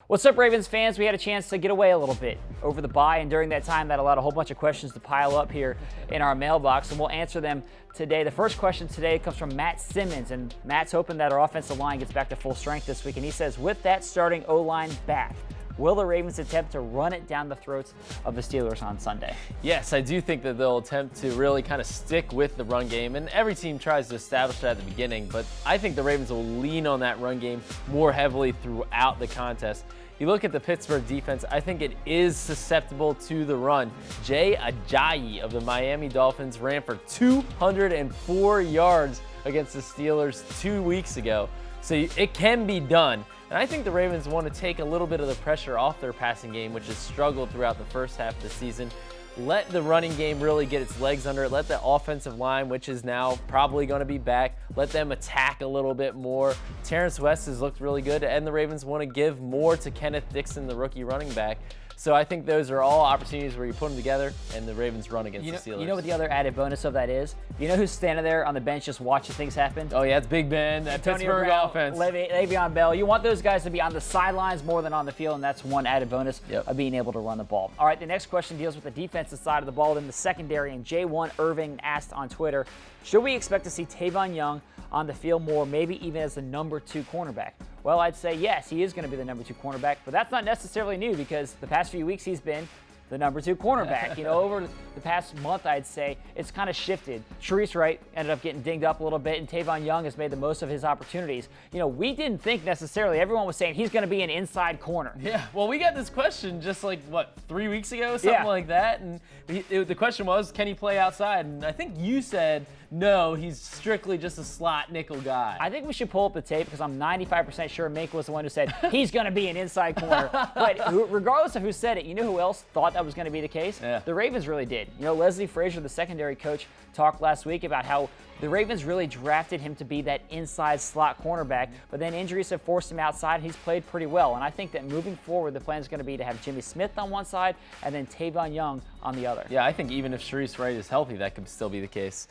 What's up, Ravens fans? We had a chance to get away a little bit over the bye, and during that time, that allowed a whole bunch of questions to pile up here in our mailbox, and we'll answer them today. The first question today comes from Matt Simmons, and Matt's hoping that our offensive line gets back to full strength this week, and he says, with that starting O-line back, will the Ravens attempt to run it down the throats of the Steelers on Sunday? Yes, I do think that they'll attempt to really kind of stick with the run game, and every team tries to establish that at the beginning, but I think the Ravens will lean on that run game more heavily throughout the contest. You look at the Pittsburgh defense, I think it is susceptible to the run. Jay Ajayi of the Miami Dolphins ran for 204 yards against the Steelers 2 weeks ago. So it can be done. And I think the Ravens want to take a little bit of the pressure off their passing game, which has struggled throughout the first half of the season. Let the running game really get its legs under it. Let the offensive line, which is now probably going to be back, let them attack a little bit more. Terrence West has looked really good, and the Ravens want to give more to Kenneth Dixon, the rookie running back. So I think those are all opportunities where you put them together and the Ravens run against the Steelers. You know what the other added bonus of that is? You know who's standing there on the bench just watching things happen? Oh, yeah, it's Big Ben, that Pittsburgh offense. Le'Veon Bell. You want those guys to be on the sidelines more than on the field, and that's one added bonus of being able to run the ball. All right, the next question deals with the defensive side of the ball, then the secondary, and J1 Irving asked on Twitter, should we expect to see Tavon Young on the field more, maybe even as the number 2 cornerback? Well, I'd say yes, he is going to be the number 2 cornerback, but that's not necessarily new because the past few weeks he's been the number 2 cornerback. You know, over the past month, I'd say it's kind of shifted. Sharice Wright ended up getting dinged up a little bit, and Tavon Young has made the most of his opportunities. You know, we didn't think necessarily, everyone was saying he's going to be an inside corner. Yeah, well, we got this question just like, what, 3 weeks ago, something like that, and the question was, can he play outside? And I think you said, no, he's strictly just a slot nickel guy. I think we should pull up the tape because I'm 95% sure Mink was the one who said he's going to be an inside corner. But regardless of who said it, you know who else thought that was going to be the case? Yeah. The Ravens really did. You know, Leslie Frazier, the secondary coach, talked last week about how the Ravens really drafted him to be that inside slot cornerback, but then injuries have forced him outside, and he's played pretty well. And I think that moving forward, the plan is going to be to have Jimmy Smith on one side and then Tavon Young on the other. Yeah, I think even if Sharice Wright is healthy, that could still be the case.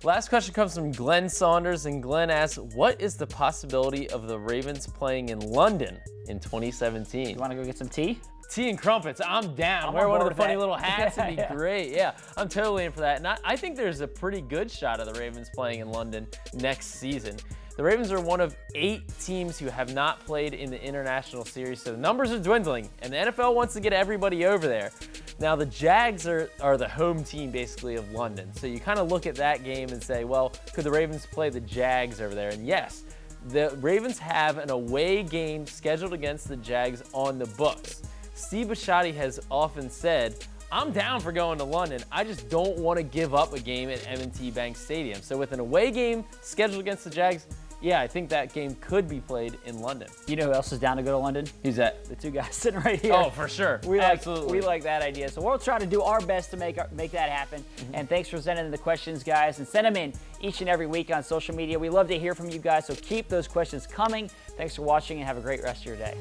Last question comes from Glenn Saunders, and Glenn asks, what is the possibility of the Ravens playing in London in 2017? You want to go get some tea? Tea and crumpets, I'm down. Wear one of the funny little hats, it'd be great. Yeah, I'm totally in for that. And I think there's a pretty good shot of the Ravens playing in London next season. The Ravens are one of 8 teams who have not played in the international series, so the numbers are dwindling, and the NFL wants to get everybody over there. Now, the Jags are the home team, basically, of London. So you kind of look at that game and say, well, could the Ravens play the Jags over there? And yes, the Ravens have an away game scheduled against the Jags on the books. Steve Bisciotti has often said, I'm down for going to London. I just don't want to give up a game at M&T Bank Stadium. So with an away game scheduled against the Jags, yeah, I think that game could be played in London. You know who else is down to go to London? Who's that? The 2 guys sitting right here. Oh, for sure. Absolutely. We like that idea. So we'll try to do our best to make that happen. And thanks for sending in the questions, guys. And send them in each and every week on social media. We love to hear from you guys, so keep those questions coming. Thanks for watching, and have a great rest of your day.